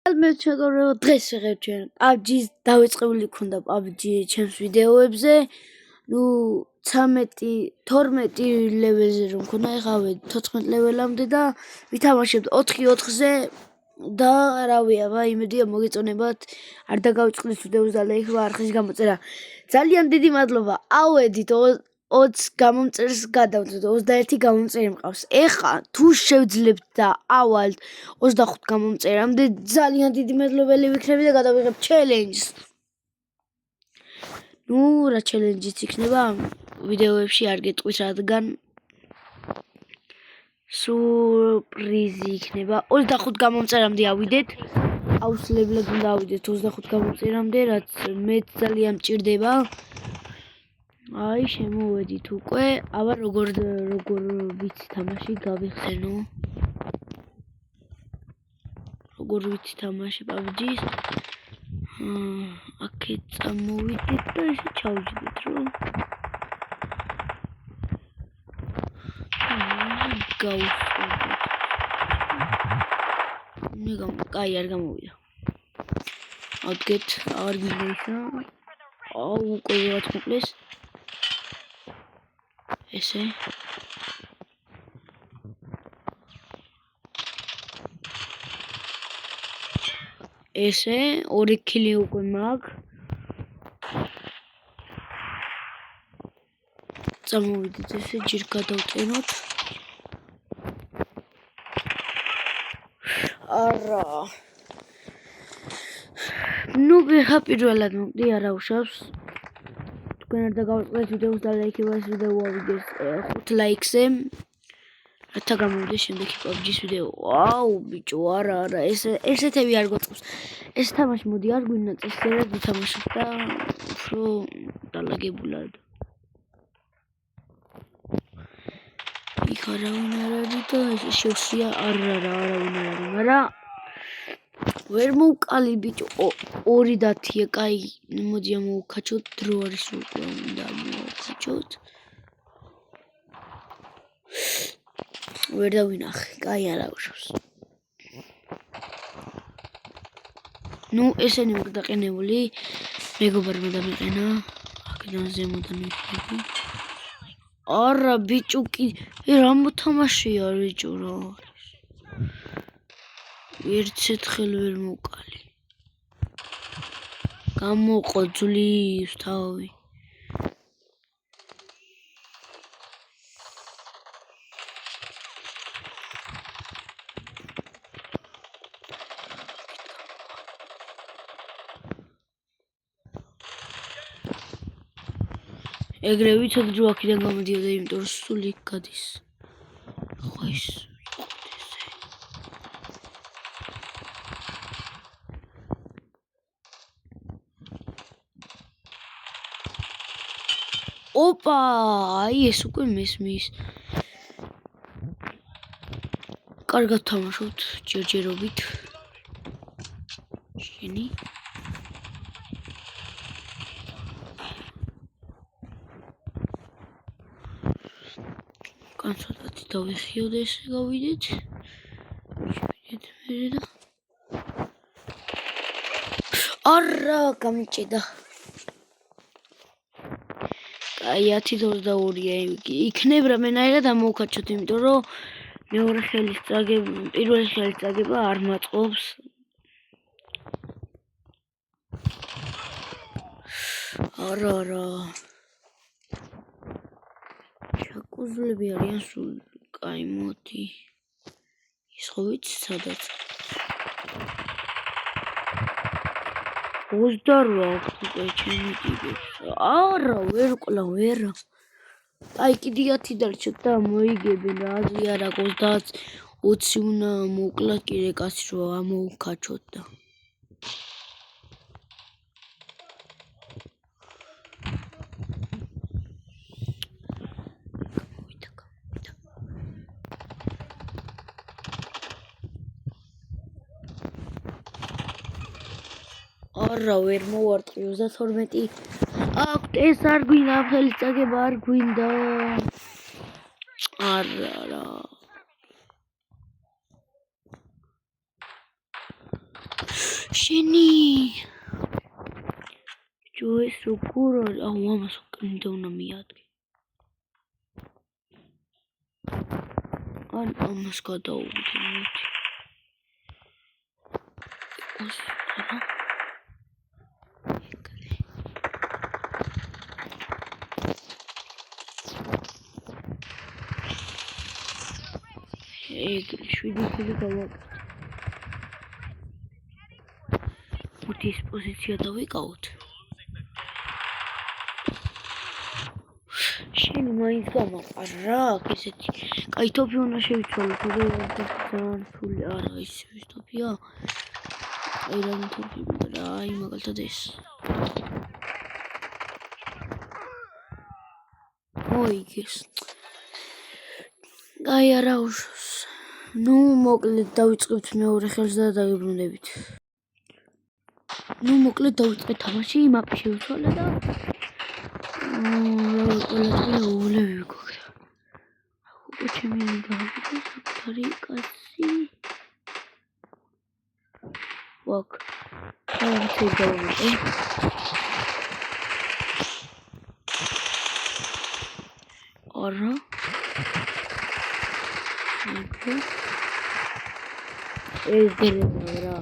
მე შეგორებო დღეს ვიღებ ჩვენ PUBG-ს დავიწყებული ქონდა PUBG ჩემს ვიდეოებზე ნუ 12 ლეველზე რომ ქონა ეხლა 14 ლეველამდე და ვითამაშებთ 4-4-ზე და რავი აბა იმედია მოგეწონებათ არ დაგავიწყდით ვიდეოს და ლაიქ არხის გამოწერა ძალიან დიდი მადლობა ავედით 20 გამომწერს გადავწყვეტ 21 გამომწერი მყავს ეხლა თუ შევძლებთ და ავალთ 25 გამომწერამდე ძალიან დიდი მადლობელი ვიქნები და გადავიღებ ჩელენჯს ნუ რა ჩელენჯიც იქნება ვიდეოებში არ გეტყვით რადგან სურპრიზი იქნება 25 გამომწერამდე ავიდეთ აუცილებლად უნდა ავიდეთ 25 გამომწერამდე რაც მეც ძალიან მჭირდება აი შემოვედით უკვე აბა როგორ ვიცი თამაში გავიხსენო როგორ ვიცი თამაში PUBG-ს აქეთ წამოვიდეთ და ესე ჩავჯდეთ რომ გავუსწორდეთ კაი არ გამოვიდა ადგეთ არ გინდისა აუ უკვე ვიღაც მოკლეს ესე ესე 2 კილი უკვე მაქვს წამოვიდეთ ესე ჯერ გადავტენოთ არა ნუ ვიღა პირველად მოკდი არა უშავს თქვენ არ დაგავიწყდეთ ვიდეოს და ლაიქება ეს ვიდეო ავიდეს 5 ლაიქზე რათა გამოვიდეს შემდეგი PUBG-ს ვიდეო ვაუ ბიჭო არა ესეთები არ გვაწყობს ეს თამაში მოდი არ გვინდა წესიერად ვითამაშოთ და უფრო დალაგებულად იქ არავინ არ არის და ესე შევსია არავინ არ არის მაგრამ ვერ მოვკალი ბიჭო 2 დათია კაი მოდი ამოვქაჩოთ დრო არის უკვე უნდა მოვქაჩოთ ვერ დავინახე კაი არა უშავს ნუ ესენი მოგდაყენებული მეგობარმა დამიყენა აქედან ზემოდან ვიქნები არა ბიჭო კი რა მოთამაშეა ბიჭო რა ერთხელ ვერ მოვკალი გამოყო ძulis თავი ეგრე ვიცოდ რომ აქედან გამოდიოდა იმიტომ რომ სულ იქ გადის ხო ის ოპა აი ეს უკვე მესმის კარგად თამაშობთ ჯერჯერობით შენი განსაკუთრებით დავიხიოთ ესე გავიდეთ მე და არა გამიჭედა აი 10-22-ია იქნებ რამენაირად ამოვქაჩოთ იმიტომ რომ მეორე ხელის წაგება პირველი ხელის წაგება არ მაწყობს არა შაკუზლები არიან სულ კაი მოდი ის ხო ვიცი სადაც 28 უკვე ჩემი ტიპებს არა ვერ ყლა ვერ აი კიდე 10 დარჩათ და მოიგებენ რა აზრი არ აქვს 20 უნდა მოკლათ კიდე კაცი რომ ამოვქაჩოთ და არა ვერ მოვარტყი 32 აქვთ ეს არ გვინდა ხელის წაგება არ გვინდა არა შენი ჯოის როგორ აუ ამას უკინდა უნდა მიადგე ან ამას გადაუვიდე მოდი ეგრე 7 ხელი გავაკეთე მოდით პოზიცია დავიკავოთ შენი მაინც გამაყარა ესეთი კაი ტოპი უნდა შევიცვალო თორე ძალიან სული არა ის ტოპია აი რა ტოპი რა აი მაგალითად ეს მოიგეს აი არა უშავს ნუ მოკლედ დავიწყებთ მეორე ხელს და დაგებრუნდებით ნუ მოკლედ დავიწყეთ თამაში მაპი შევიცვალე და ყველაფერი ულევი გქონდა უკვე ჩემი გავიგე საკუთარი კაცი ვაკ აი დავიგე არა ეს გერა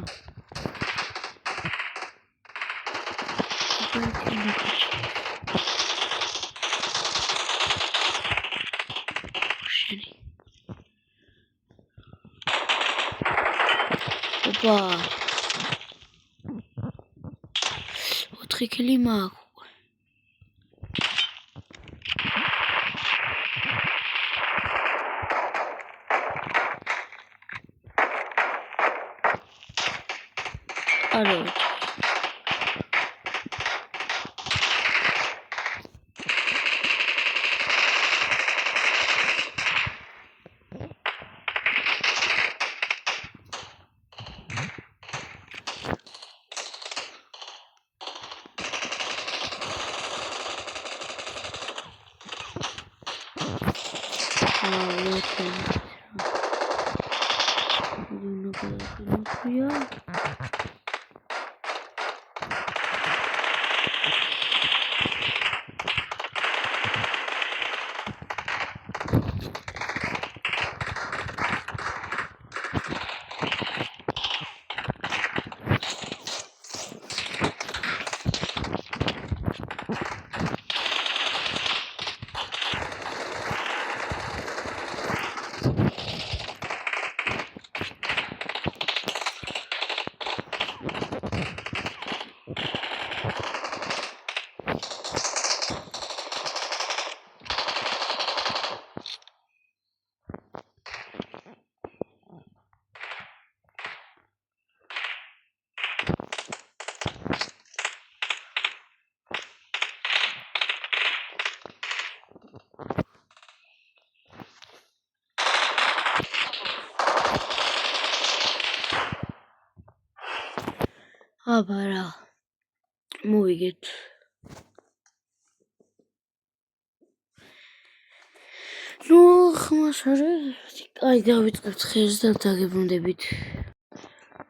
Opa. 4 ხელი მაქვს. არა. აბარა მოვიგეთ ნუ ხმას არის აი დავიწყებთ ხელს და დაგებრუნდებით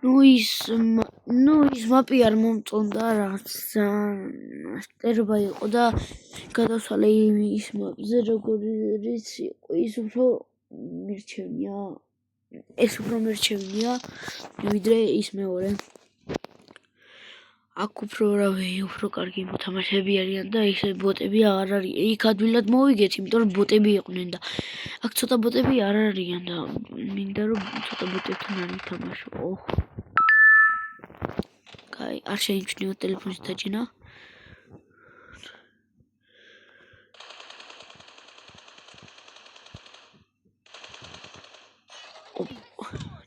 ნუ ის მაპი არ მომწონდა რაც სტერბა იყო და გადავსვალე ის მაპზე როგორიც იყო ის უფრო მირჩევნია ვიდრე ის მეორე აქ უფრო კარგი მოთამაშეები არიან და ისე ბოტები აღარ არის. იქ ადვილად მოვიგეთ, იმიტომ რომ ბოტები იყვნენ და აქ ცოტა ბოტები არ არიან და მინდა რომ ცოტა ბოტებთან არ ვითამაშო. კაი, არ შეიმჩნევა ტელეფონის დაჭინა.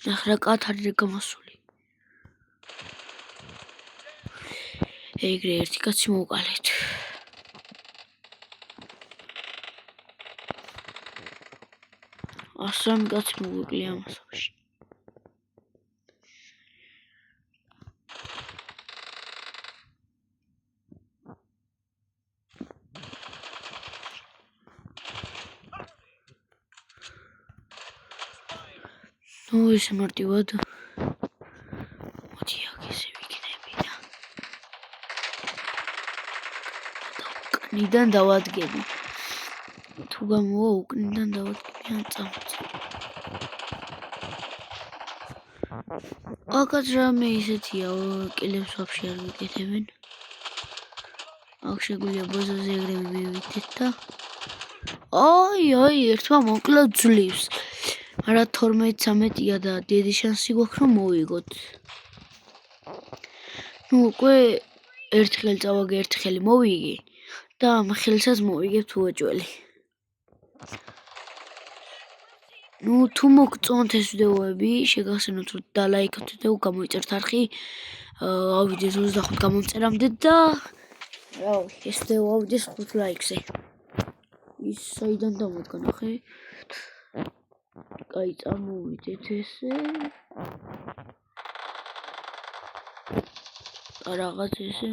ნახე რა კათარი გამოსული. ეგრე ერთი კაცი მოვყალეთ. ასრამი კაცი მოვიკლე ამასობაში. ნუ ისე მარტივად. მოდი აქ. ისე ვიქნები და უკნიდან დავადგები. თუ გამოვა უკნიდან დავადგები ან წამოწევ. აკაც რამე ისეთია, კილებს ვაფშე არ ვიკეთებენ. აქ შეგვიძლია ბოზოზე ეგრევე მივიდეთ და აი, ერთმა მოკლა ძლივს. არა 12-13-ია და დიდი შანსი გვაქვს რომ მოვიგოთ. ნუ უკვე ერთ ხელი წავაგე, ერთ ხელი მოვიგე და ამ ხელსაც მოვიგებთ უეჭველი. ნუ თუ მოგწონთ ეს ვიდეოები, შეგახსენოთ რომ დალაიქოთ და გამოიწერთ არხი, ავიდეს 25 გამომწერამდე და ეს ვიდეო ავიდეს 5 ლაიქზე. ის საიდან დამოდგა ნახე? კაი, წამოვიდეთ ესე. რაღაც ესე.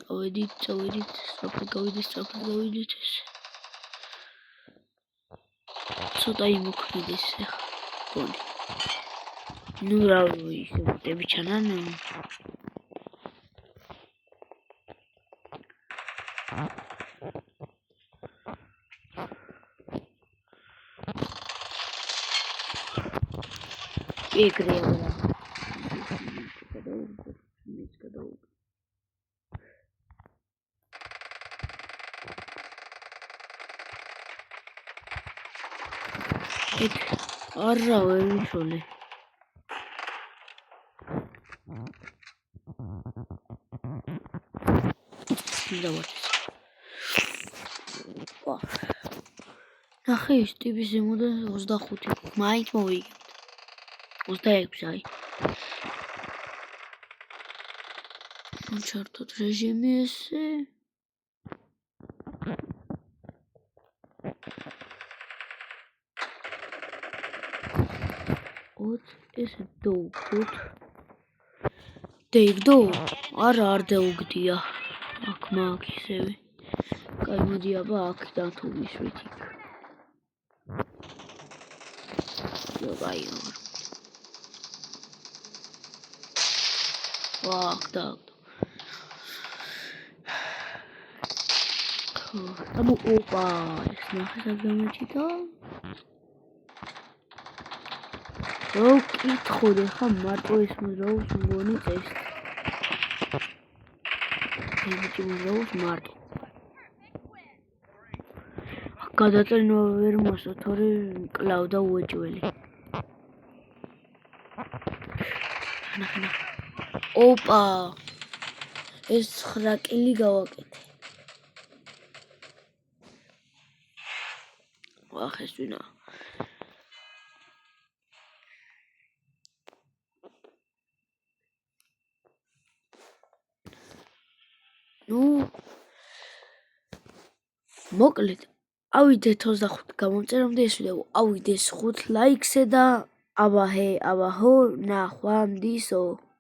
წავედით, სწრაფად გავიდეთ ესე. ცოტა იმოქმედეს ახლა. გონი. ნუ რა ისე მოტები ჩანან. ეგრეა რა. არა ვერიშოლე. ნახე ის ტიპის ზემოდან 25 მაინც მოვიგებთ. 26 აი. ჩართოთ რეჟიმი ესე. ესე დაუგდოთ. დაიგდო? არა არ დაუგდია. აქ მაგ ისევე. კაი მოდი აბა აქიდან თუ მისვით იქ. აი ვაჰ დაუგდო. ოპა ეს ნახე საგამოჩიტო. კითხოდი ხა მარტო ეს მოძრაობს მგონი წეს. ეს მოძრაობს მარტო. გადაწერნო ვერ მოსო, თორე კლავდა უეჭველი. ნახე. ოპა ეს 9 კილი გავაკეთე. ვახ ეს ვინა. ნუ მოკლედ ავიდეთ 25 გამომწერამდე ეს ვიდეო ავიდეს 5 ლაიქზე და აბაჰო ნახვამდისო.